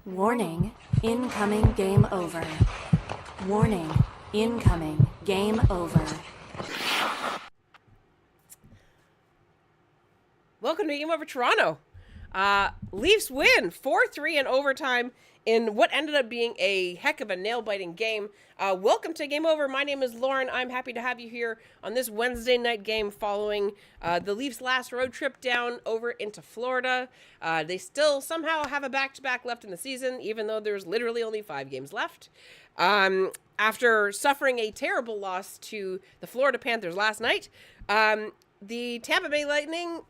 Warning, incoming game over. Warning, incoming game over. Welcome to Game Over Toronto. Leafs win 4-3 in overtime in what ended up being a heck of a nail-biting game. Welcome to Game Over. My name is Lauren. I'm happy to have you here on this Wednesday night game following the Leafs' last road trip down over into Florida. They still somehow have a back-to-back left in the season, even though there's literally only 5 games left. After suffering a terrible loss to the Florida Panthers last night, the Tampa Bay Lightning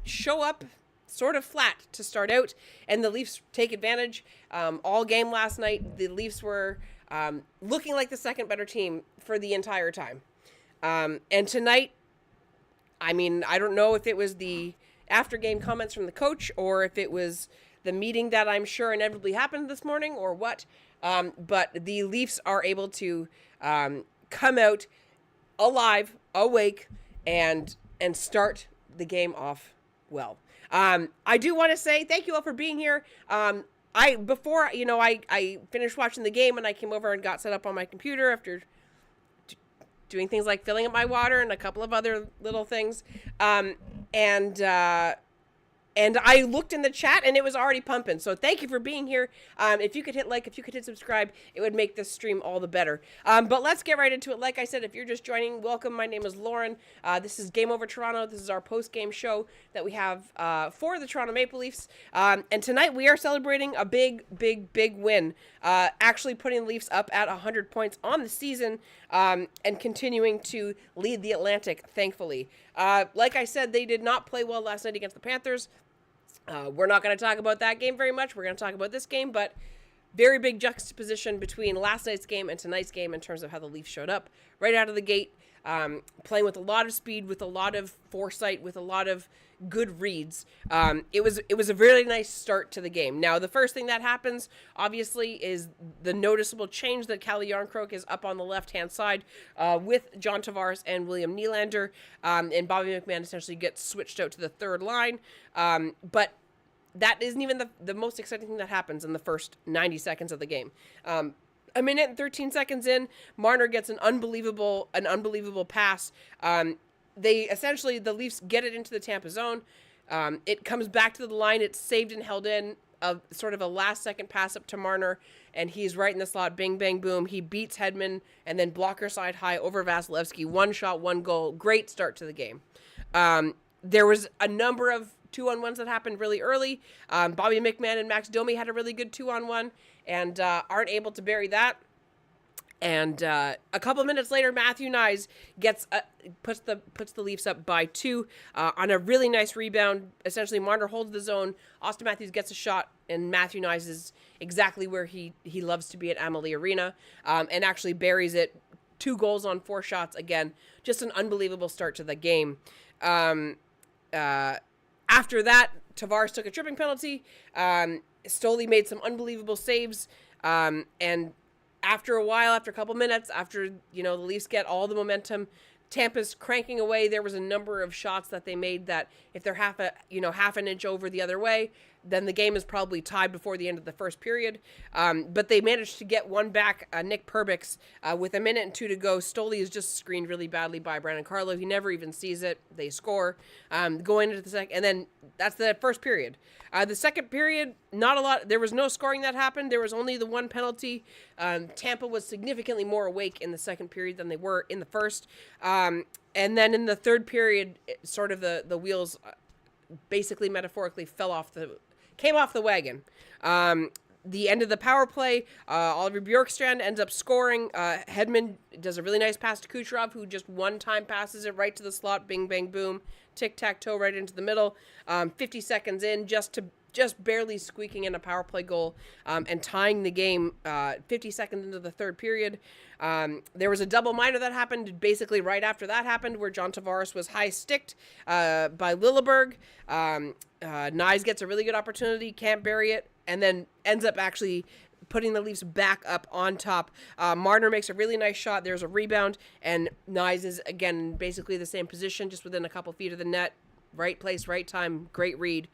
show up sort of flat to start out, and the Leafs take advantage. All game last night, the Leafs were looking like the second better team for the entire time. And tonight, I mean, I don't know if it was the after-game comments from the coach or if it was the meeting that I'm sure inevitably happened this morning or what, but the Leafs are able to come out alive, awake, and start the game off well. I do want to say thank you all for being here. I finished watching the game and I came over and got set up on my computer after doing things like filling up my water and a couple of other little things. And I looked in the chat and it was already pumping. So thank you for being here. If you could hit like, if you could hit subscribe, it would make this stream all the better. But let's get right into it. Like I said, if you're just joining, welcome. My name is Lauren. This is Game Over Toronto. This is our post-game show that we have for the Toronto Maple Leafs. And tonight we are celebrating a big win. Actually putting the Leafs up at 100 points on the season and continuing to lead the Atlantic, thankfully. Like I said, they did not play well last night against the Panthers. We're not going to talk about that game very much. We're going to talk about this game, but very big juxtaposition between last night's game and tonight's game in terms of how the Leafs showed up right out of the gate, playing with a lot of speed, with a lot of foresight, with a lot of good reads. It was a really nice start to the game. Now, the first thing that happens, obviously, is the noticeable change that Calle Jarnkrok is up on the left-hand side with John Tavares and William Nylander, and Bobby McMann essentially gets switched out to the third line. But that isn't even the most exciting thing that happens in the first 90 seconds of the game. A minute and 13 seconds in, Marner gets an unbelievable pass. The Leafs get it into the Tampa zone. It comes back to the line. It's saved and held in. Sort of a last-second pass up to Marner, and he's right in the slot. Bing, bang, boom. He beats Hedman, and then blocker side high over Vasilevsky. 1 shot, 1 goal. Great start to the game. There was a number of 2-on-1s that happened really early. Bobby McMann and Max Domi had a really good 2-on-1 and aren't able to bury that. And a couple of minutes later, Matthew Knies puts the Leafs up by 2 on a really nice rebound. Essentially, Marner holds the zone. Austin Matthews gets a shot, and Matthew Knies is exactly where he loves to be at Amalie Arena, and actually buries it. 2 goals on 4 shots. Again, just an unbelievable start to the game. After that, Tavares took a tripping penalty. Stoli made some unbelievable saves, and after a while, after a couple minutes, after, the Leafs get all the momentum, Tampa's cranking away. There was a number of shots that they made that if they're half an inch over the other way, then the game is probably tied before the end of the first period. But they managed to get one back, Nick Perbix, with a minute and 2 to go. Stoli is just screened really badly by Brandon Carlo. He never even sees it. They score. Going into the second, and then that's the first period. The second period, not a lot. There was no scoring that happened. There was only the 1 penalty. Tampa was significantly more awake in the second period than they were in the first. And then in the third period, sort of the wheels basically metaphorically came off the wagon. The end of the power play, Oliver Bjorkstrand ends up scoring. Hedman does a really nice pass to Kucherov, who just one time passes it right to the slot. Bing, bang, boom. Tic-tac-toe right into the middle. 50 seconds in, just barely squeaking in a power play goal and tying the game 50 seconds into the third period. There was a double minor that happened basically right after that happened, where John Tavares was high-sticked by Lilleberg. Knies gets a really good opportunity, can't bury it, and then ends up actually putting the Leafs back up on top. Marner makes a really nice shot. There's a rebound, and Knies is, again, basically the same position, just within a couple feet of the net. Right place, right time, great read.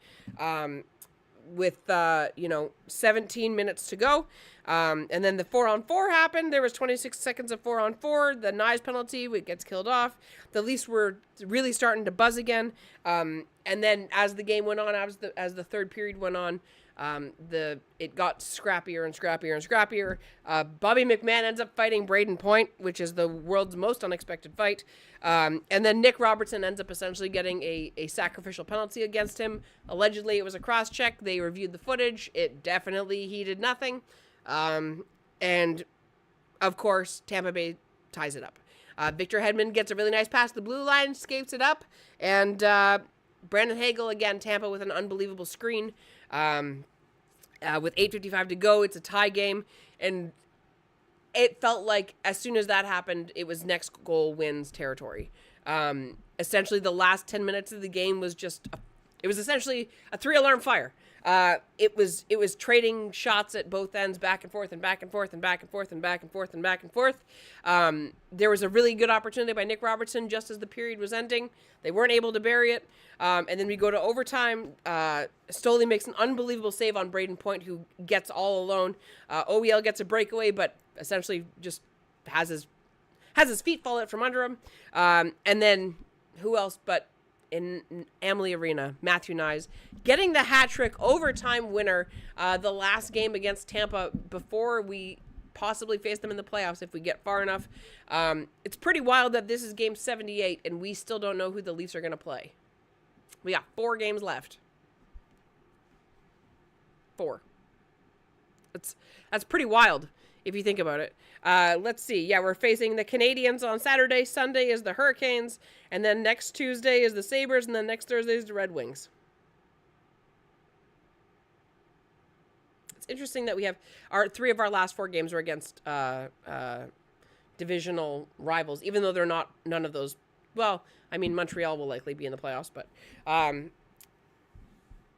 with 17 minutes to go. And then the 4-on-4 happened. There was 26 seconds of 4-on-4. The Knies penalty, it gets killed off. The Leafs were really starting to buzz again. And then as the game went on, as the third period went on, it got scrappier and scrappier and scrappier. Bobby McMahon ends up fighting Braden Point, which is the world's most unexpected fight. And then Nick Robertson ends up essentially getting a sacrificial penalty against him. Allegedly, it was a cross-check. They reviewed the footage. He did nothing. And, of course, Tampa Bay ties it up. Victor Hedman gets a really nice pass to the blue line, skates it up, and Brandon Hagel, again, Tampa with an unbelievable screen. With 8:55 to go, it's a tie game, and it felt like as soon as that happened, it was next goal wins territory. Essentially, the last 10 minutes of the game was it was essentially a 3-alarm fire. It was trading shots at both ends, back and forth and back and forth and back and forth and back and forth and back and forth. There was a really good opportunity by Nick Robertson just as the period was ending. They weren't able to bury it. And then we go to overtime. Stoli makes an unbelievable save on Braden Point, who gets all alone. OEL gets a breakaway, but essentially just has his feet fall out from under him. And then who else but in Amalie Arena, Matthew Knies, getting the hat trick overtime winner, the last game against Tampa before we possibly face them in the playoffs if we get far enough. It's pretty wild that this is game 78 and we still don't know who the Leafs are going to play. We got 4 games left. 4. That's pretty wild if you think about it. Let's see. Yeah, we're facing the Canadiens on Saturday. Sunday is the Hurricanes. And then next Tuesday is the Sabres. And then next Thursday is the Red Wings. It's interesting that we have 3 of our last 4 games were against divisional rivals, even though they're none of those. Well, I mean, Montreal will likely be in the playoffs, but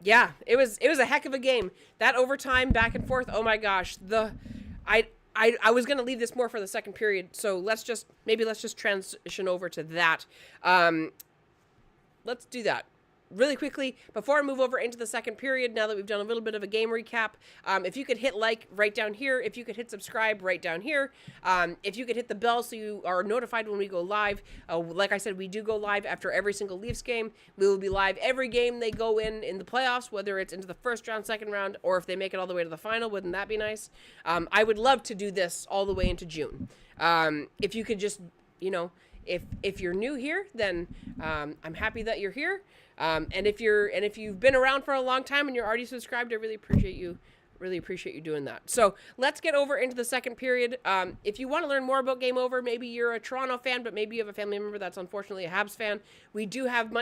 yeah, it was a heck of a game. That overtime back and forth. Oh my gosh, I was going to leave this more for the second period, so let's just transition over to that. Let's do that really quickly before I move over into the second period. Now that we've done a little bit of a game recap, if you could hit like right down here, if you could hit subscribe right down here, if you could hit the bell so you are notified when we go live. Like I said, we do go live after every single Leafs game. We will be live every game they go in the playoffs, whether it's into the first round, second round, or if they make it all the way to the final. Wouldn't that be nice? I would love to do this all the way into June. If you could just, if you're new here, then I'm happy that you're here. And if you've been around for a long time and you're already subscribed, I really appreciate you doing that. So let's get over into the second period. If you want to learn more about Game Over, maybe you're a Toronto fan, but maybe you have a family member that's unfortunately a Habs fan. We do have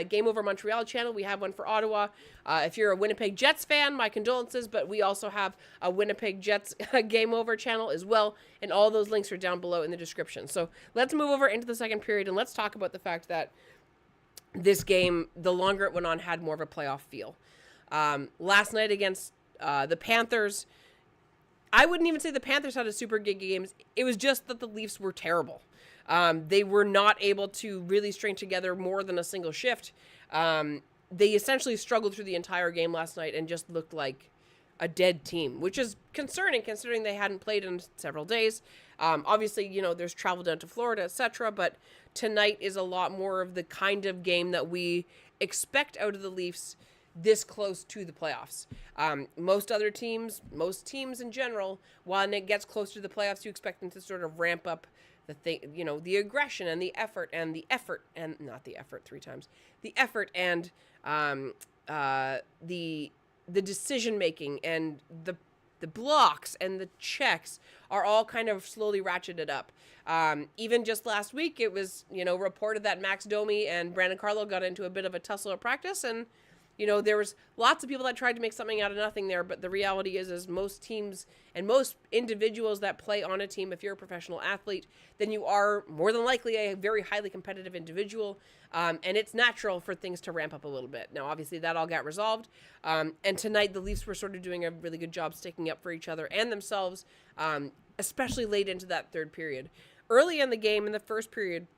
Game Over Montreal channel. We have one for Ottawa. If you're a Winnipeg Jets fan, my condolences, but we also have a Winnipeg Jets Game Over channel as well, and all those links are down below in the description. So let's move over into the second period, and let's talk about the fact that this game, the longer it went on, had more of a playoff feel. Last night against the Panthers, I wouldn't even say the Panthers had a super good game. It was just that the Leafs were terrible. They were not able to really string together more than a single shift. They essentially struggled through the entire game last night and just looked like a dead team, which is concerning considering they hadn't played in several days. Obviously, there's travel down to Florida, etc., but tonight is a lot more of the kind of game that we expect out of the Leafs this close to the playoffs. Most teams in general, when it gets close to the playoffs, you expect them to sort of ramp up the aggression and the effort and the decision making and the blocks and the checks are all kind of slowly ratcheted up. Even just last week, it was, reported that Max Domi and Brandon Carlo got into a bit of a tussle at practice, and there was lots of people that tried to make something out of nothing there, but the reality is most teams and most individuals that play on a team, if you're a professional athlete, then you are more than likely a very highly competitive individual, and it's natural for things to ramp up a little bit. Now, obviously, that all got resolved, and tonight the Leafs were sort of doing a really good job sticking up for each other and themselves, especially late into that third period. Early in the game, in the first period,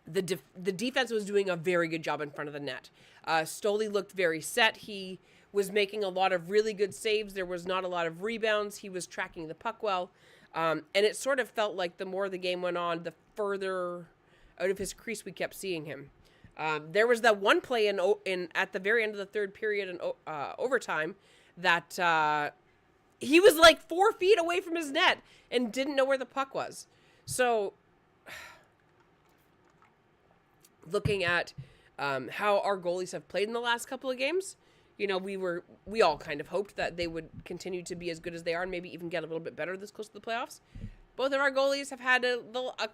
the defense was doing a very good job in front of the net. Stoli looked very set. He was making a lot of really good saves. There was not a lot of rebounds. He was tracking the puck well. And it sort of felt like the more the game went on, the further out of his crease we kept seeing him. There was that one play in at the very end of the third period in overtime that he was like 4 feet away from his net and didn't know where the puck was. So looking at how our goalies have played in the last couple of games, you know, we all kind of hoped that they would continue to be as good as they are and maybe even get a little bit better this close to the playoffs. Both of our goalies have had a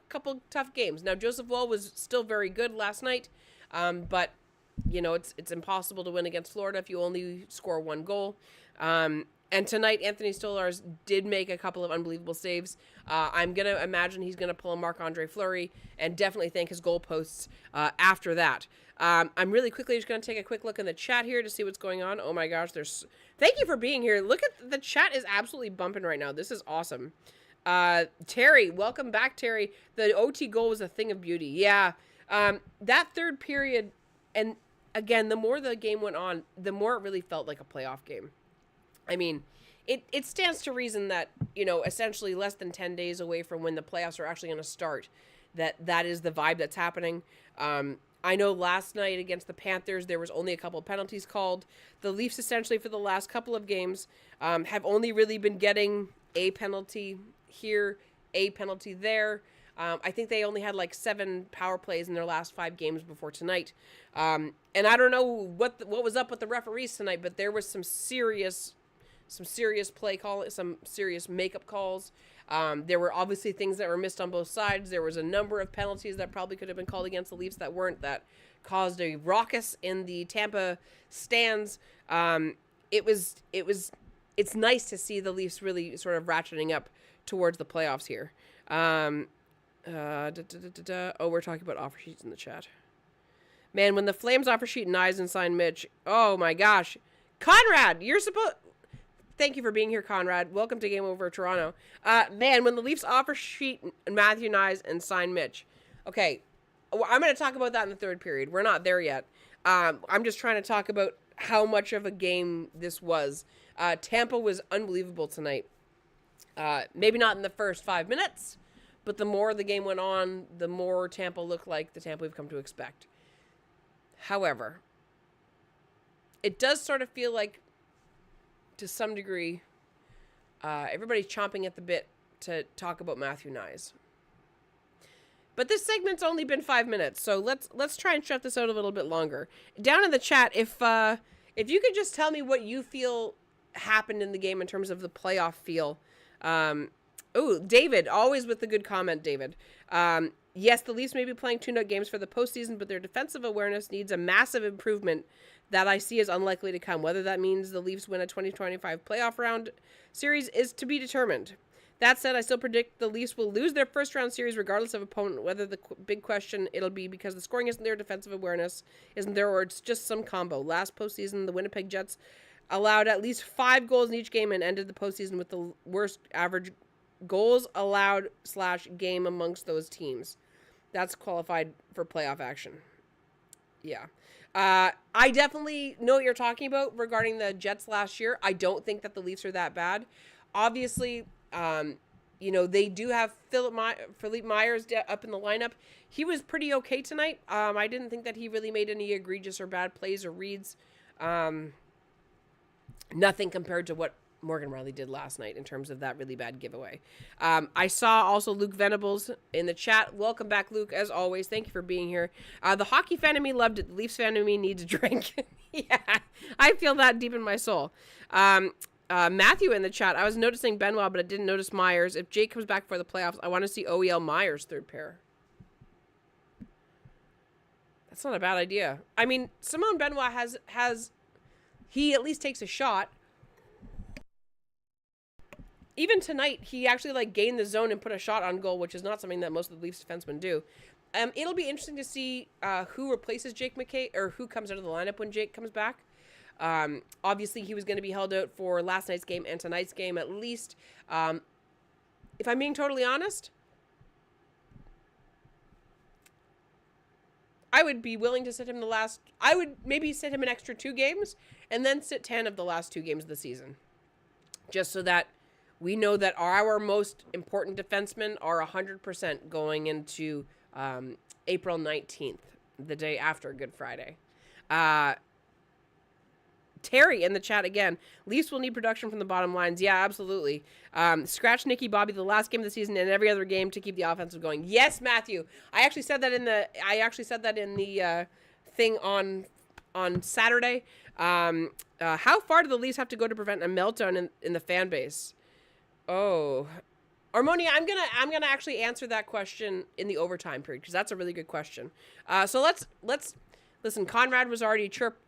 couple tough games. Now, Joseph Woll was still very good last night, but, you know, it's impossible to win against Florida if you only score one goal. And tonight, Anthony Stolarz did make a couple of unbelievable saves. I'm going to imagine he's going to pull a Marc-Andre Fleury and definitely thank his goalposts after that. I'm really quickly just going to take a quick look in the chat here to see what's going on. Oh, my gosh. Thank you for being here. Look at the chat is absolutely bumping right now. This is awesome. Terry, welcome back, Terry. The OT goal was a thing of beauty. Yeah. That third period, and again, the more the game went on, the more it really felt like a playoff game. I mean, it stands to reason that, you know, essentially less than 10 days away from when the playoffs are actually going to start, that is the vibe that's happening. I know last night against the Panthers, there was only a couple of penalties called. The Leafs, essentially, for the last couple of games, have only really been getting a penalty here, a penalty there. I think they only had like 7 power plays in their last 5 games before tonight. And I don't know what was up with the referees tonight, but there was some serious play call, some serious makeup calls. There were obviously things that were missed on both sides. There was a number of penalties that probably could have been called against the Leafs that weren't, that caused a ruckus in the Tampa stands. It's nice to see the Leafs really sort of ratcheting up towards the playoffs here. Oh, we're talking about offer sheets in the chat. Man, when the Flames offer sheet Knies and sign Mitch, oh my gosh. Conrad, thank you for being here, Conrad. Welcome to Game Over Toronto. Man, when the Leafs offer sheet Matthew Knies and sign Mitch. Okay, I'm going to talk about that in the third period. We're not there yet. I'm just trying to talk about how much of a game this was. Tampa was unbelievable tonight. Maybe not in the first 5 minutes, but the more the game went on, the more Tampa looked like the Tampa we've come to expect. However, it does sort of feel like, to some degree, everybody's chomping at the bit to talk about Matthew Knies. But this segment's only been 5 minutes, so let's try and stretch this out a little bit longer. Down in the chat, if you could just tell me what you feel happened in the game in terms of the playoff feel. Oh, David, always with the good comment, David. Yes, the Leafs may be playing tune-up games for the postseason, but their defensive awareness needs a massive improvement that I see is unlikely to come. Whether that means the Leafs win a 2025 playoff round series is to be determined. That said, I still predict the Leafs will lose their first-round series regardless of opponent, whether the big question it'll be because the scoring isn't there, defensive awareness isn't there, or it's just some combo. Last postseason, the Winnipeg Jets allowed at least 5 goals in each game and ended the postseason with the worst average goals allowed / game amongst those teams. That's qualified for playoff action. Yeah. I definitely know what you're talking about regarding the Jets last year. I don't think that the Leafs are that bad. Obviously, you know, they do have Philippe Myers up in the lineup. He was pretty okay tonight. I didn't think that he really made any egregious or bad plays or reads. Nothing compared to what Morgan Riley did last night in terms of that really bad giveaway. I saw also Luke Venables in the chat. Welcome back, Luke, as always. Thank you for being here. The hockey fan of me loved it. The Leafs fan of me needs a drink. Yeah, I feel that deep in my soul. Matthew in the chat. I was noticing Benoit, but I didn't notice Myers. If Jake comes back for the playoffs, I want to see OEL Myers third pair. That's not a bad idea. I mean, Simone Benoit has he at least takes a shot. Even tonight, he actually gained the zone and put a shot on goal, which is not something that most of the Leafs defensemen do. It'll be interesting to see who replaces Jake McKay, or who comes out of the lineup when Jake comes back. Obviously, he was going to be held out for last night's game and tonight's game at least. If I'm being totally honest, I would be willing to sit him I would maybe sit him an extra 2 games and then sit 10 of the last 2 games of the season. Just so that we know that our most important defensemen are 100% going into April 19th, the day after Good Friday. Terry in the chat again. Leafs will need production from the bottom lines. Yeah, absolutely. Scratch Nicky Bobby the last game of the season and every other game to keep the offensive going. Yes, Matthew. I actually said that in the thing on Saturday. How far do the Leafs have to go to prevent a meltdown in the fan base? Oh, Armonia, I'm gonna actually answer that question in the overtime period because that's a really good question. So let's listen. Conrad was already chomping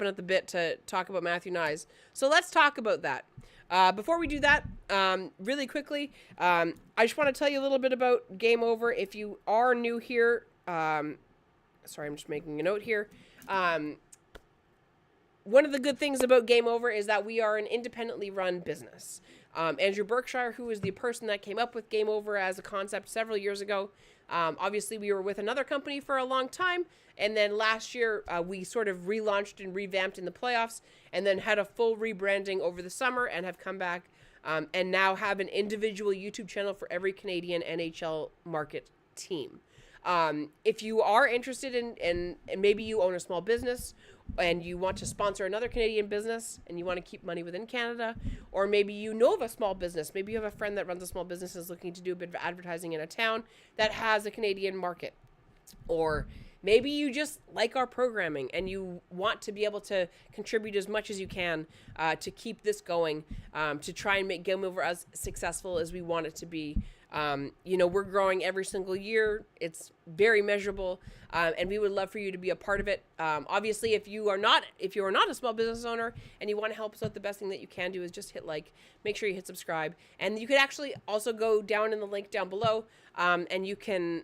at the bit to talk about Matthew Knies. So let's talk about that. Before we do that, really quickly, I just want to tell you a little bit about Game Over. If you are new here, sorry, I'm just making a note here. One of the good things about Game Over is that we are an independently run business. Andrew Berkshire, who is the person that came up with Game Over as a concept several years ago, obviously we were with another company for a long time, and then last year we sort of relaunched and revamped in the playoffs, and then had a full rebranding over the summer and have come back and now have an individual YouTube channel for every Canadian NHL market team. If you are interested in and maybe you own a small business and you want to sponsor another Canadian business and you want to keep money within Canada, or maybe you know of a small business, maybe you have a friend that runs a small business and is looking to do a bit of advertising in a town that has a Canadian market, or maybe you just like our programming and you want to be able to contribute as much as you can to keep this going, to try and make Game Over as successful as we want it to be. We're growing every single year. It's very measurable, and we would love for you to be a part of it. Obviously, if you are not a small business owner and you want to help us out, the best thing that you can do is just hit like, make sure you hit subscribe, and you could actually also go down in the link down below, and you can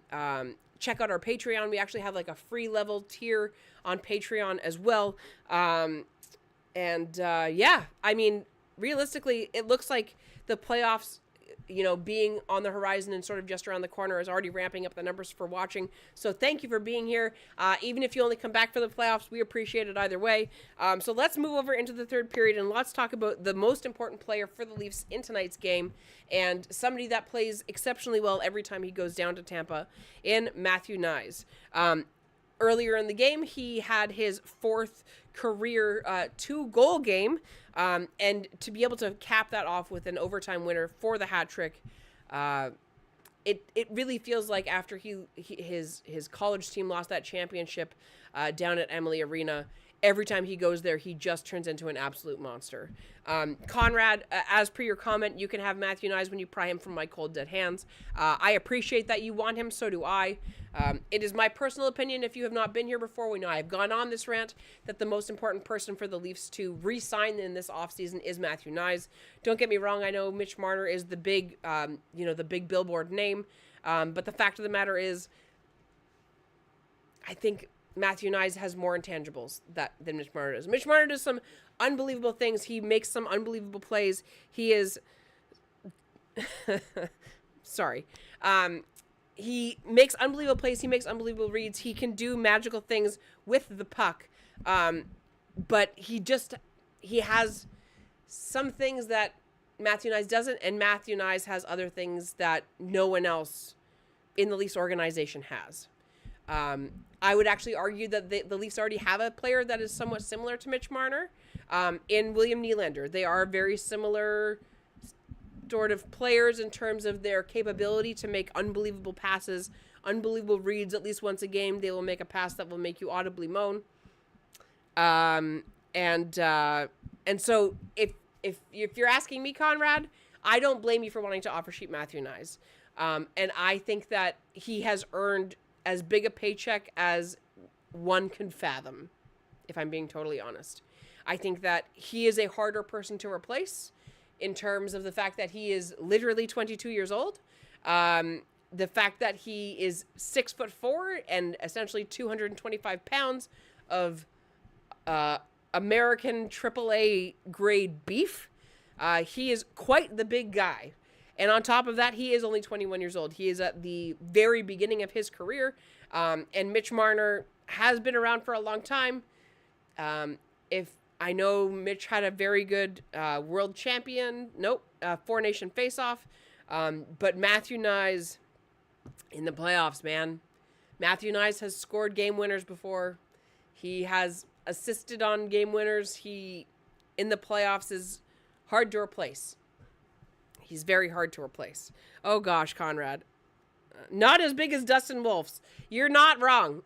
check out our Patreon. We actually have like a free level tier on Patreon as well. Realistically, it looks like the playoffs, being on the horizon and sort of just around the corner is already ramping up the numbers for watching. So thank you for being here. Even if you only come back for the playoffs, we appreciate it either way. So let's move over into the third period and let's talk about the most important player for the Leafs in tonight's game, and somebody that plays exceptionally well every time he goes down to Tampa, in Matthew Knies. Earlier in the game, he had his 4th career 2-goal game, and to be able to cap that off with an overtime winner for the hat trick, it really feels like after his college team lost that championship down at Emily Arena, every time he goes there, he just turns into an absolute monster. Conrad, as per your comment, you can have Matthew Knies when you pry him from my cold, dead hands. I appreciate that you want him, so do I. It is my personal opinion, if you have not been here before, we know I've gone on this rant, that the most important person for the Leafs to re-sign in this offseason is Matthew Knies. Don't get me wrong, I know Mitch Marner is the big, the big billboard name, but the fact of the matter is, I think Matthew Knies has more intangibles than Mitch Marner does. Mitch Marner does some unbelievable things. He makes some unbelievable plays. He is... Sorry. He makes unbelievable plays. He makes unbelievable reads. He can do magical things with the puck. But he has some things that Matthew Knies doesn't, and Matthew Knies has other things that no one else in the Leafs organization has. I would actually argue that the Leafs already have a player that is somewhat similar to Mitch Marner in William Nylander. They are very similar sort of players in terms of their capability to make unbelievable passes, unbelievable reads. At least once a game, they will make a pass that will make you audibly moan. And so if you're asking me, Conrad, I don't blame you for wanting to offer sheet Matthew Knies. And I think that he has earned as big a paycheck as one can fathom, if I'm being totally honest. I think that he is a harder person to replace in terms of the fact that he is literally 22 years old. The fact that he is 6'4" and essentially 225 pounds of American AAA grade beef. He is quite the big guy. And on top of that, he is only 21 years old. He is at the very beginning of his career. And Mitch Marner has been around for a long time. if I know Mitch had a very good world champion, four-nation face-off, but Matthew Knies in the playoffs, man. Matthew Knies has scored game winners before. He has assisted on game winners. He, in the playoffs, is hard to replace. He's very hard to replace. Oh, gosh, Conrad. Not as big as Dustin Wolf's. You're not wrong.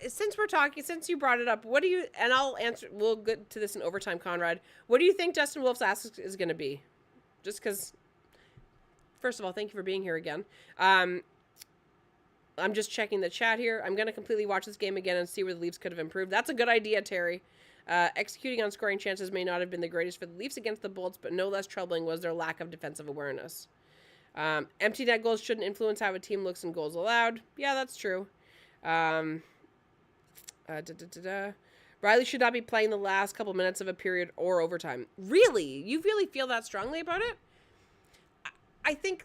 Since you brought it up, what do you, and I'll answer, we'll get to this in overtime, Conrad. What do you think Dustin Wolf's ask is going to be? Just because, first of all, thank you for being here again. I'm just checking the chat here. I'm going to completely watch this game again and see where the Leafs could have improved. That's a good idea, Terry. Executing on scoring chances may not have been the greatest for the Leafs against the Bolts, but no less troubling was their lack of defensive awareness. Empty net goals shouldn't influence how a team looks in goals allowed. Yeah, that's true. Riley should not be playing the last couple minutes of a period or overtime. Really? You really feel that strongly about it? I think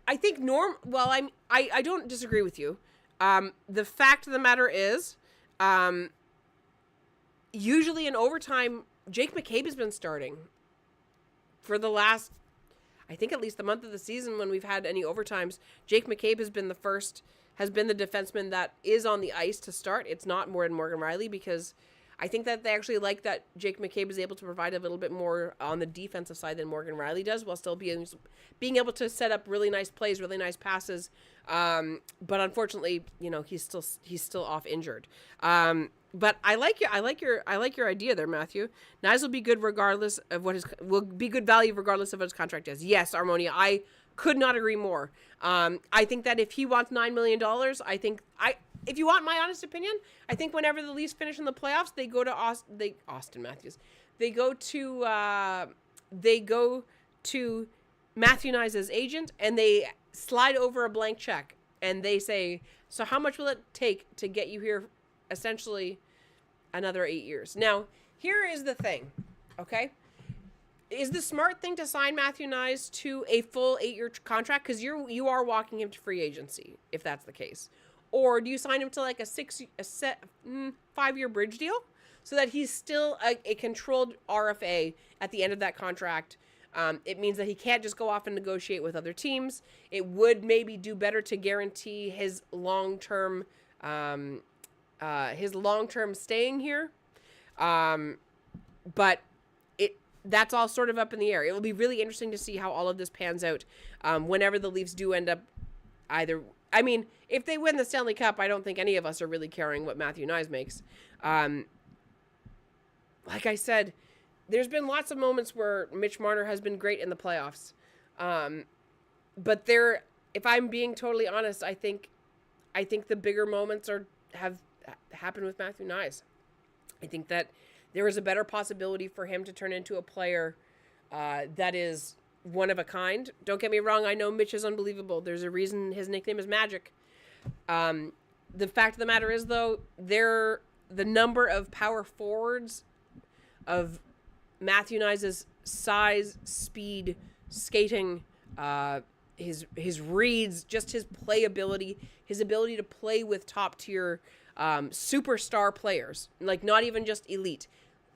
I don't disagree with you. The fact of the matter is, usually in overtime, Jake McCabe has been starting for the last, I think at least the month of the season when we've had any overtimes. Jake McCabe has been the defenseman that is on the ice to start. It's not more than Morgan Riley, because I think that they actually like that Jake McCabe is able to provide a little bit more on the defensive side than Morgan Riley does, while still being able to set up really nice plays, really nice passes. But unfortunately, he's still off injured. But I like your idea there, Matthew. Knies will be good regardless of will be good value regardless of what his contract is. Yes, Armonia, I could not agree more. I think that if he wants $9 million, if you want my honest opinion, I think whenever the Leafs finish in the playoffs, they go to Austin Matthews. They go to Matthew Knies' agent, and they slide over a blank check, and they say, so how much will it take to get you here, essentially another 8 years? Now, here is the thing, okay? Is the smart thing to sign Matthew Knies to a full 8-year contract? Because you are walking him to free agency, if that's the case. Or do you sign him to like a 5-year bridge deal so that he's still a controlled RFA at the end of that contract? It means that he can't just go off and negotiate with other teams. It would maybe do better to guarantee his long-term staying here. But that's all sort of up in the air. It will be really interesting to see how all of this pans out whenever the Leafs do end up if they win the Stanley Cup, I don't think any of us are really caring what Matthew Knies makes. Like I said, there's been lots of moments where Mitch Marner has been great in the playoffs. But if I'm being totally honest, I think the bigger moments have happened with Matthew Knies. I think that there is a better possibility for him to turn into a player that is one of a kind. Don't get me wrong, I know Mitch is unbelievable. There's a reason his nickname is Magic. The fact of the matter is, though, the number of power forwards of Matthew Knies' size, speed, skating, his reads, just his playability, his ability to play with top-tier superstar players, like not even just elite,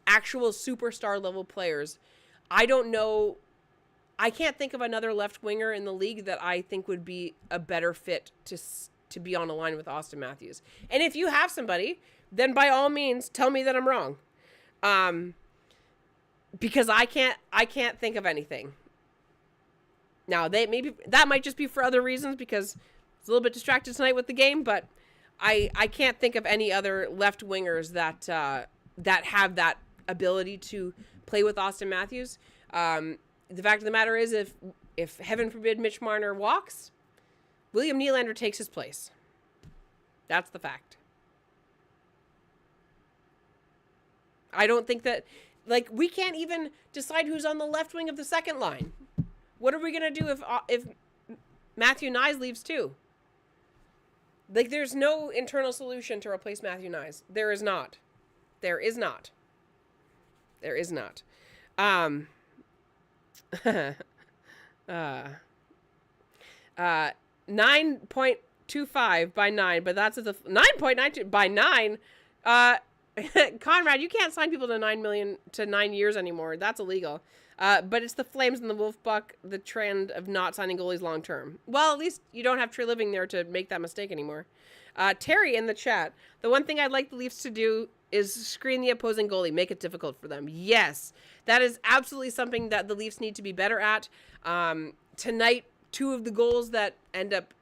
actual superstar level players. I don't know. I can't think of another left winger in the league that I think would be a better fit to be on a line with Austin Matthews. And if you have somebody, then by all means tell me that I'm wrong. Because I can't think of anything. Now, that might just be for other reasons, because it's a little bit distracted tonight with the game, but I can't think of any other left wingers that have that ability to play with Austin Matthews. The fact of the matter is, if heaven forbid Mitch Marner walks, William Nylander takes his place. That's the fact. I don't think that, we can't even decide who's on the left wing of the second line. What are we going to do if Matthew Knies leaves too? There's no internal solution to replace Matthew Knies. There is not. 9.25 by 9, but that's the 9.92 by 9. Conrad, you can't sign people to 9 million to 9 years anymore. That's illegal. But it's the Flames and the Wolfpack, the trend of not signing goalies long term. Well, at least you don't have Trey Living there to make that mistake anymore. Terry in the chat. The one thing I'd like the Leafs to do is screen the opposing goalie, make it difficult for them. Yes, that is absolutely something that the Leafs need to be better at. Tonight, 2 of the goals that end up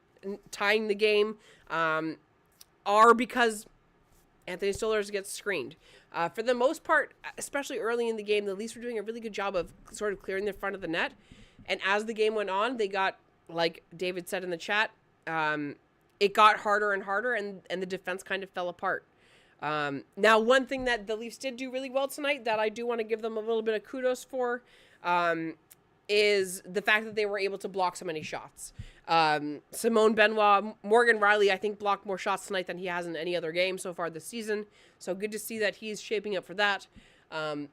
tying the game are because Anthony Stolarz gets screened. For the most part, especially early in the game, the Leafs were doing a really good job of sort of clearing the front of the net. And as the game went on, they got, like David said in the chat, it got harder and harder, and the defense kind of fell apart. Now, one thing that the Leafs did do really well tonight that I do want to give them a little bit of kudos for is the fact that they were able to block so many shots. Simone Benoit, Morgan Riley, I think, blocked more shots tonight than he has in any other game so far this season. So good to see that he's shaping up for that. At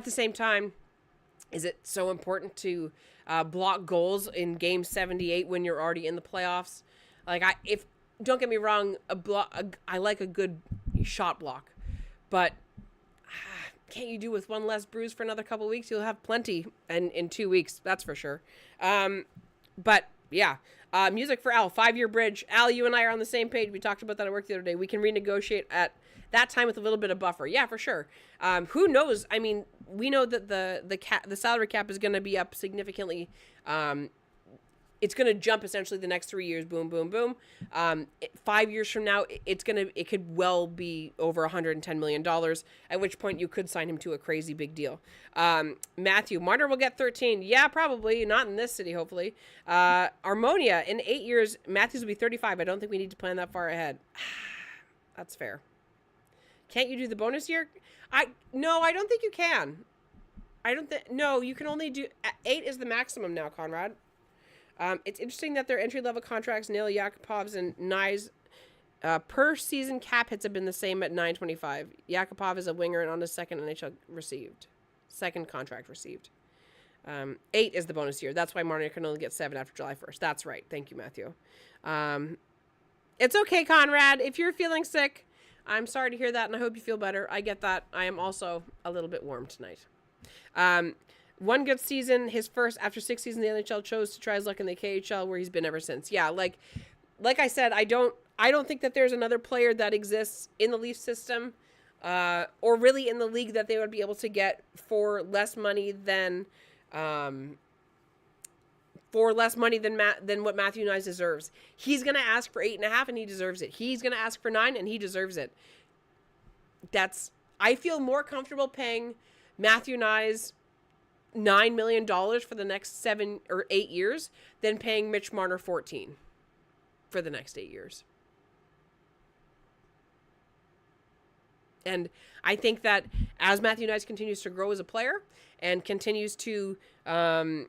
the same time, is it so important to block goals in Game 78 when you're already in the playoffs? Don't get me wrong, I like a good shot block, but can't you do with one less bruise for another couple weeks? You'll have plenty in 2 weeks, that's for sure. But yeah, music for Al, 5-year bridge. Al, you and I are on the same page. We talked about that at work the other day. We can renegotiate at that time with a little bit of buffer. Yeah, for sure. Who knows? I mean, we know that the salary cap is going to be up significantly. It's going to jump essentially the next 3 years. Boom, boom, boom. 5 years from now, it could well be over $110 million, at which point you could sign him to a crazy big deal. Matthew, Marner will get 13. Yeah, probably. Not in this city, hopefully. Armonia, in 8 years, Matthews will be 35. I don't think we need to plan that far ahead. That's fair. Can't you do the bonus year? No, I don't think you can. No, you can only do 8 is the maximum now, Conrad. It's interesting that their entry-level contracts, Nail Yakupov's and Knies, per season cap hits have been the same at $925. Yakupov is a winger and on his second contract received. 8 is the bonus year. That's why Marner can only get 7 after July 1st. That's right. Thank you, Matthew. It's okay, Conrad. If you're feeling sick, I'm sorry to hear that, and I hope you feel better. I get that. I am also a little bit warm tonight. One good season, his first after 6 seasons in the NHL, chose to try his luck in the KHL, where he's been ever since. Yeah, like I said, I don't think that there's another player that exists in the Leaf system, or really in the league, that they would be able to get for less money than what Matthew Knies deserves. He's gonna ask for 8.5, and he deserves it. He's gonna ask for 9, and he deserves it. I feel more comfortable paying Matthew Knies $9 million for the next 7 or 8 years than paying Mitch Marner 14 for the next 8 years. And I think that as Matthew Knies continues to grow as a player and continues to grow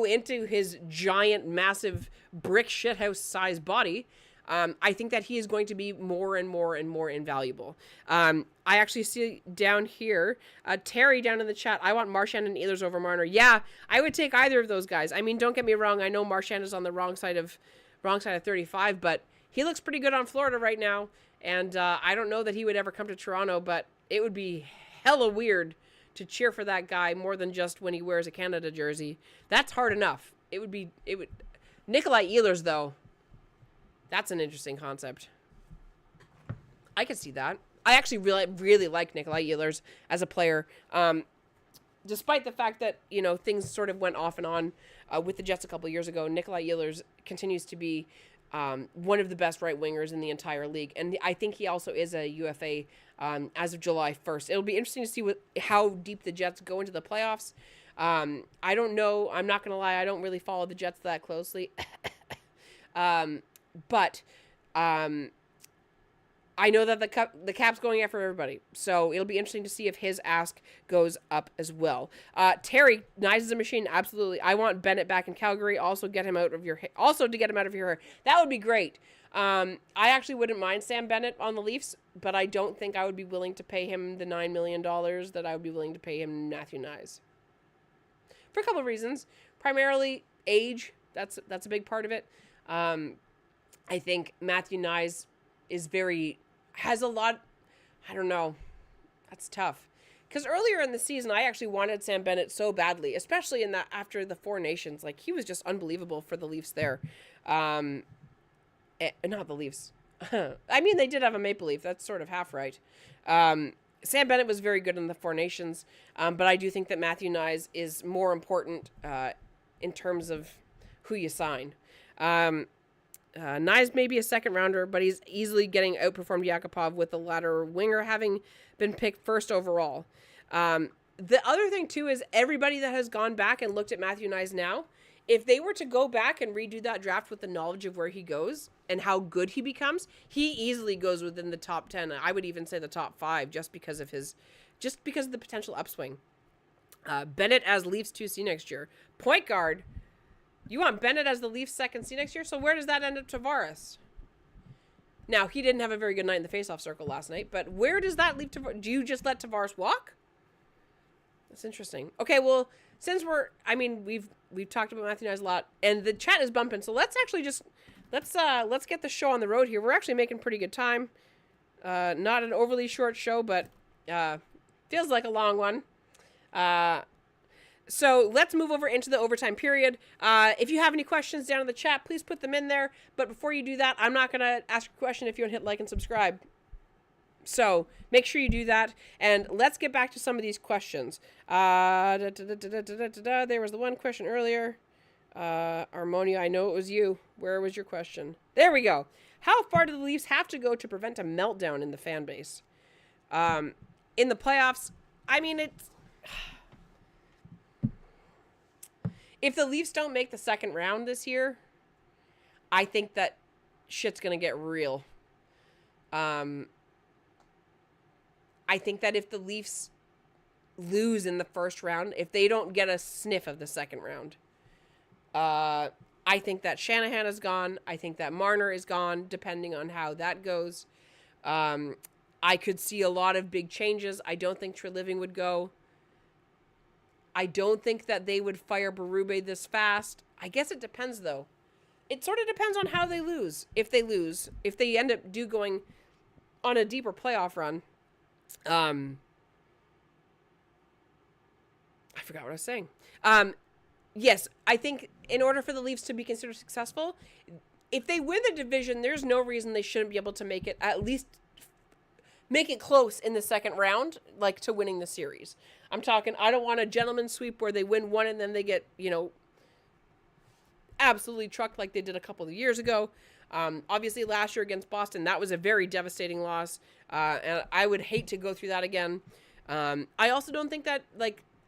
into his giant, massive brick shithouse sized body, I think that he is going to be more and more and more invaluable. I actually see down here, Terry down in the chat, I want Marchand and Ehlers over Marner. Yeah, I would take either of those guys. I mean, don't get me wrong. I know Marchand is on the wrong side of 35, but he looks pretty good on Florida right now. And I don't know that he would ever come to Toronto, but it would be hella weird to cheer for that guy more than just when he wears a Canada jersey. That's hard enough. Nikolai Ehlers, though, that's an interesting concept. I could see that. I actually really like Nikolai Ehlers as a player. Despite the fact that, things sort of went off and on with the Jets a couple years ago, Nikolai Ehlers continues to be one of the best right wingers in the entire league. And I think he also is a UFA as of July 1st. It'll be interesting to see how deep the Jets go into the playoffs. I don't know. I'm not going to lie. I don't really follow the Jets that closely. But I know that the cap's going after everybody. So it'll be interesting to see if his ask goes up as well. Terry, Knies is a machine. Absolutely. I want Bennett back in Calgary. Also to get him out of your hair. That would be great. I actually wouldn't mind Sam Bennett on the Leafs, but I don't think I would be willing to pay him the $9 million that I would be willing to pay him Matthew Knies. For a couple of reasons. Primarily age. That's a big part of it. I think Matthew Knies is very has a lot. I don't know. That's tough. Because earlier in the season, I actually wanted Sam Bennett so badly, especially in that after the Four Nations. Like, he was just unbelievable for the Leafs there. Not the Leafs. I mean, they did have a Maple Leaf. That's sort of half right. Sam Bennett was very good in the Four Nations, but I do think that Matthew Knies is more important in terms of who you sign. Knies may be a second rounder, but he's easily getting outperformed Yakupov with the latter winger having been picked first overall. The other thing, too, is everybody that has gone back and looked at Matthew Knies now, if they were to go back and redo that draft with the knowledge of where he goes and how good he becomes, he easily goes within the top 10. I would even say the top 5 just because of the potential upswing. Bennett as Leafs 2C next year. Point guard. You want Bennett as the Leafs second C next year? So where does that end up Tavares? Now, he didn't have a very good night in the faceoff circle last night, but where does that leave Tavares? Do you just let Tavares walk? That's interesting. Okay, well, since we've talked about Matthew Knies a lot, and the chat is bumping, so let's actually just let's get the show on the road here. We're actually making pretty good time. Not an overly short show, but feels like a long one. So let's move over into the overtime period. If you have any questions down in the chat, please put them in there. But before you do that, I'm not going to ask a question if you don't hit like and subscribe. So make sure you do that. And let's get back to some of these questions. There was the one question earlier. Harmonia, I know it was you. Where was your question? There we go. How far do the Leafs have to go to prevent a meltdown in the fan base? In the playoffs, I mean, it's... If the Leafs don't make the second round this year, I think that shit's going to get real. I think that if the Leafs lose in the first round, if they don't get a sniff of the second round, I think that Shanahan is gone. I think that Marner is gone, depending on how that goes. I could see a lot of big changes. I don't think Treliving would go. I don't think that they would fire Berube this fast. I guess it depends, though. It sort of depends on how they lose. If they end up going on a deeper playoff run. I forgot what I was saying. Yes, I think in order for the Leafs to be considered successful, if they win the division, there's no reason they shouldn't be able to make it, at least make it close in the second round, like to winning the series. I'm talking, I don't want a gentleman's sweep where they win one and then they get, absolutely trucked like they did a couple of years ago. Obviously, last year against Boston, that was a very devastating loss. And I would hate to go through that again. I also don't think that,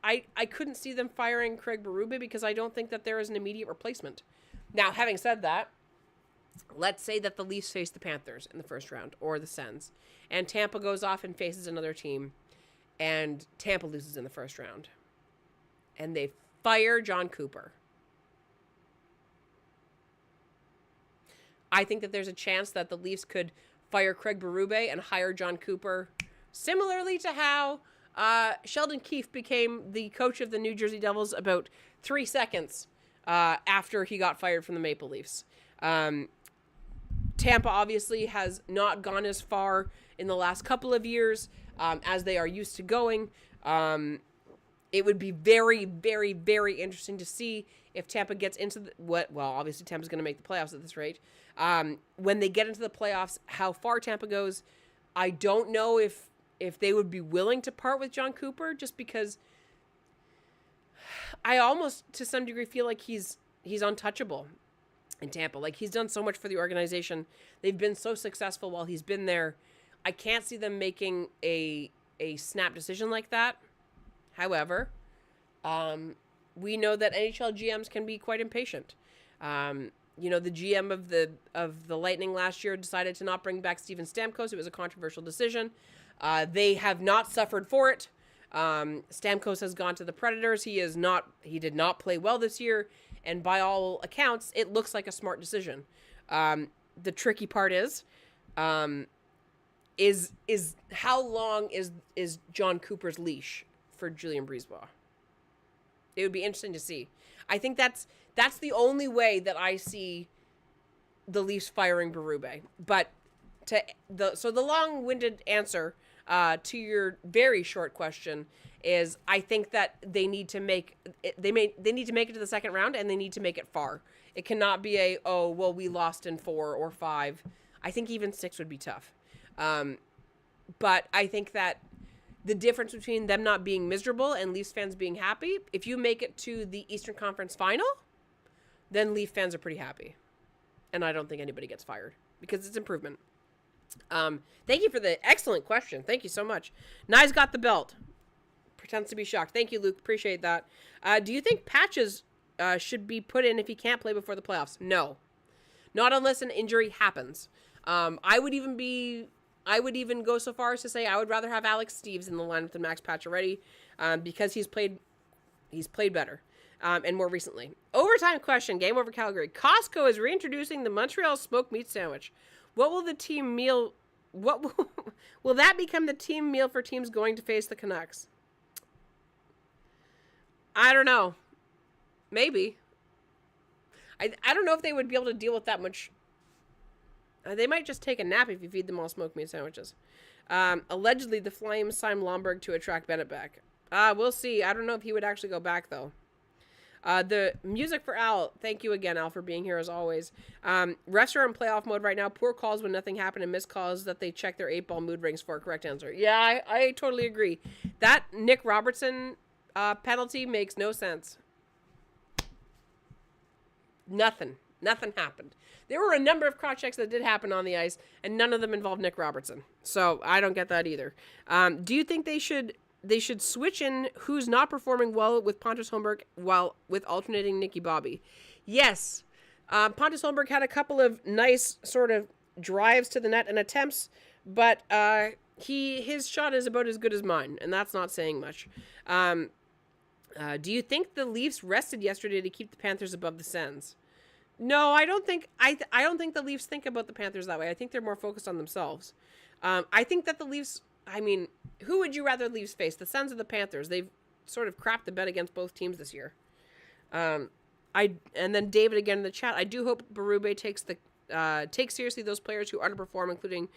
I couldn't see them firing Craig Berube because I don't think that there is an immediate replacement. Now, having said that, let's say that the Leafs face the Panthers in the first round or the Sens, and Tampa goes off and faces another team, and Tampa loses in the first round, and they fire John Cooper. I think that there's a chance that the Leafs could fire Craig Berube and hire John Cooper, similarly to how Sheldon Keefe became the coach of the New Jersey Devils about 3 seconds after he got fired from the Maple Leafs. Tampa obviously has not gone as far in the last couple of years as they are used to going. It would be very, very, very interesting to see if Tampa gets into obviously Tampa's going to make the playoffs at this rate. When they get into the playoffs, how far Tampa goes, I don't know if they would be willing to part with John Cooper, just because I almost, to some degree, feel like he's untouchable in Tampa. Like, he's done so much for the organization. They've been so successful while he's been there. I can't see them making a snap decision like that. However, we know that NHL GMs can be quite impatient. The GM of the Lightning last year decided to not bring back Steven Stamkos. It was a controversial decision. They have not suffered for it. Stamkos has gone to the Predators. He did not play well this year, and by all accounts, it looks like a smart decision. The tricky part is how long is John Cooper's leash for Julien Brisebois? It would be interesting to see. I think that's the only way that I see the Leafs firing Berube. But the long-winded answer to your very short question is I think that they need to make it, they need to make it to the second round, and they need to make it far. It cannot be we lost in 4 or 5. I think even 6 would be tough. But I think that the difference between them not being miserable and Leafs fans being happy, if you make it to the Eastern Conference Final, then Leaf fans are pretty happy. And I don't think anybody gets fired because it's improvement. Thank you for the excellent question. Thank you so much. Knies got the belt. Pretends to be shocked. Thank you, Luke. Appreciate that. Do you think patches should be put in if he can't play before the playoffs? No. Not unless an injury happens. I would even go so far as to say I would rather have Alex Steeves in the lineup than Max Pacioretty, because he's played better, and more recently. Overtime question, game over Calgary. Costco is reintroducing the Montreal smoked meat sandwich. What will the team meal? Will that become the team meal for teams going to face the Canucks? I don't know. Maybe. I don't know if they would be able to deal with that much. They might just take a nap if you feed them all smoked meat sandwiches. Allegedly, the Flames signed Lomberg to attract Bennett back. We'll see. I don't know if he would actually go back, though. The music for Al. Thank you again, Al, for being here as always. Refs are in playoff mode right now. Poor calls when nothing happened and missed calls that they check their 8-ball mood rings for. Correct answer. Yeah, I totally agree. That Nick Robertson penalty makes no sense. Nothing happened. There were a number of cross checks that did happen on the ice, and none of them involved Nick Robertson. So I don't get that either. Do you think they should switch in who's not performing well with Pontus Holmberg while with alternating Nicky Bobby? Yes. Pontus Holmberg had a couple of nice sort of drives to the net and attempts, but his shot is about as good as mine, and that's not saying much. Do you think the Leafs rested yesterday to keep the Panthers above the Sens? No, I don't think. I don't think the Leafs think about the Panthers that way. I think they're more focused on themselves. I think that the Leafs. I mean, who would you rather Leafs face, the Sens or the Panthers? They've sort of crapped the bed against both teams this year. And then David again in the chat. I do hope Berube takes seriously those players who underperform, including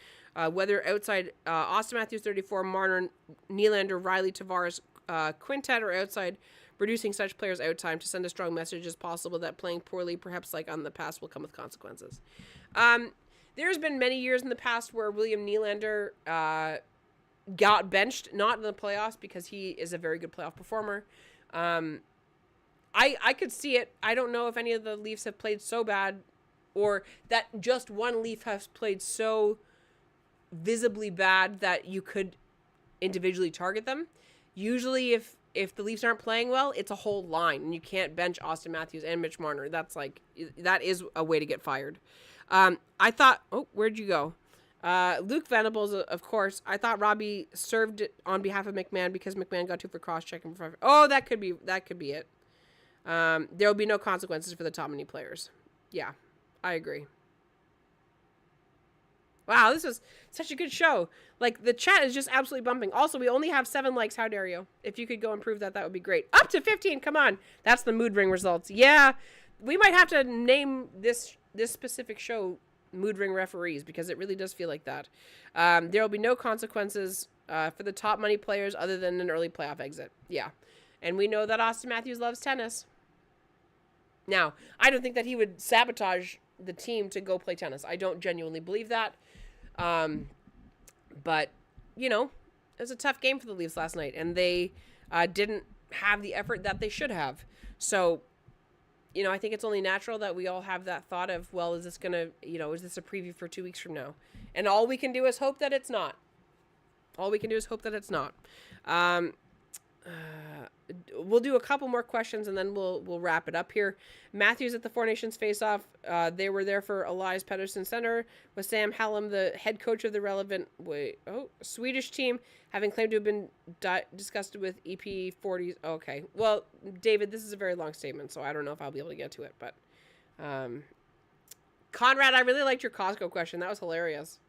whether outside Austin Matthews 34, Marner, Nylander, Riley, Tavares, Quintet, or outside, reducing such players out time to send a strong message as possible that playing poorly, perhaps like on the past, will come with consequences. There's been many years in the past where William Nylander got benched, not in the playoffs because he is a very good playoff performer. I could see it. I don't know if any of the Leafs have played so bad, or that just one Leaf has played so visibly bad that you could individually target them. Usually if the Leafs aren't playing well, it's a whole line, and you can't bench Austin Matthews and Mitch Marner. That is a way to get fired. I thought, where'd you go? Luke Venables, of course. I thought Robbie served on behalf of McMahon because McMahon got 2 for cross-checking. That could be it. There will be no consequences for the top many players. Yeah, I agree. Wow, this was such a good show. Like, the chat is just absolutely bumping. Also, we only have 7 likes. How dare you? If you could go improve that would be great. Up to 15, come on. That's the mood ring results. Yeah, we might have to name this specific show Mood Ring Referees, because it really does feel like that. There will be no consequences for the top money players other than an early playoff exit. Yeah, and we know that Austin Matthews loves tennis. Now, I don't think that he would sabotage the team to go play tennis. I don't genuinely believe that. But, you know, it was a tough game for the Leafs last night, and they didn't have the effort that they should have. So, you know, I think it's only natural that we all have that thought of, well, is this a preview for 2 weeks from now? And all we can do is hope that it's not. We'll do a couple more questions and then we'll wrap it up here. Matthews at the Four Nations face-off. They were there for Elias Pettersson Center with Sam Hallam, the head coach of the relevant Swedish team, having claimed to have been discussed with EP40s. Okay. Well, David, this is a very long statement, so I don't know if I'll be able to get to it. But Conrad, I really liked your Costco question. That was hilarious.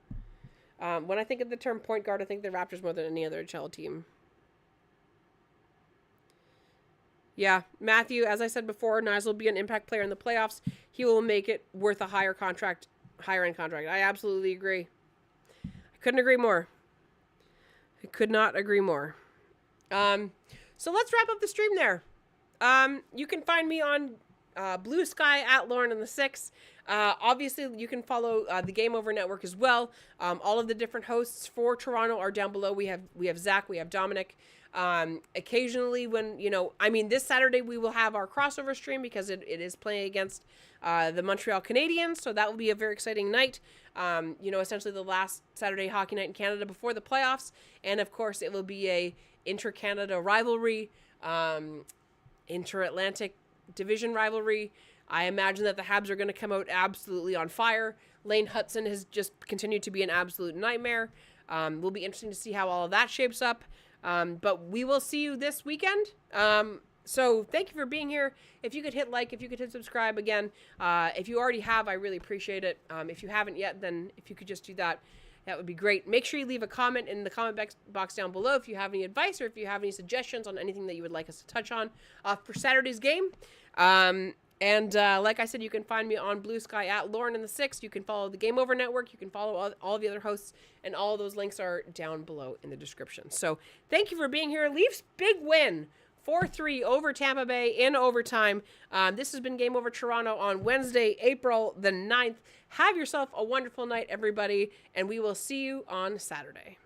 When I think of the term point guard, I think the Raptors more than any other NHL team. Yeah, Matthew, as I said before, Knies will be an impact player in the playoffs. He will make it worth a higher end contract. I absolutely agree. Couldn't agree more. I could not agree more. So let's wrap up the stream there. You can find me on Blue Sky at Lauren and the Six. Obviously, you can follow the Game Over Network as well. All of the different hosts for Toronto are down below. We have Zach, we have Dominic. Occasionally when, this Saturday we will have our crossover stream because it is playing against the Montreal Canadiens. So that will be a very exciting night. Essentially the last Saturday hockey night in Canada before the playoffs. And of course it will be a inter-Canada rivalry, inter-Atlantic division rivalry. I imagine that the Habs are going to come out absolutely on fire. Lane Hudson has just continued to be an absolute nightmare. Will be interesting to see how all of that shapes up. But we will see you this weekend. So thank you for being here. If you could hit like, if you could hit subscribe again. If you already have, I really appreciate it. If you haven't yet, then if you could just do that, that would be great. Make sure you leave a comment in the comment box down below if you have any advice or if you have any suggestions on anything that you would like us to touch on for Saturday's game. Like I said, you can find me on Blue Sky at Lauren and the Six. You can follow the Game Over Network. You can follow all the other hosts, and all of those links are down below in the description. So thank you for being here. Leafs big win, 4-3 over Tampa Bay in overtime. This has been Game Over Toronto on Wednesday, April the 9th. Have yourself a wonderful night, everybody, and we will see you on Saturday.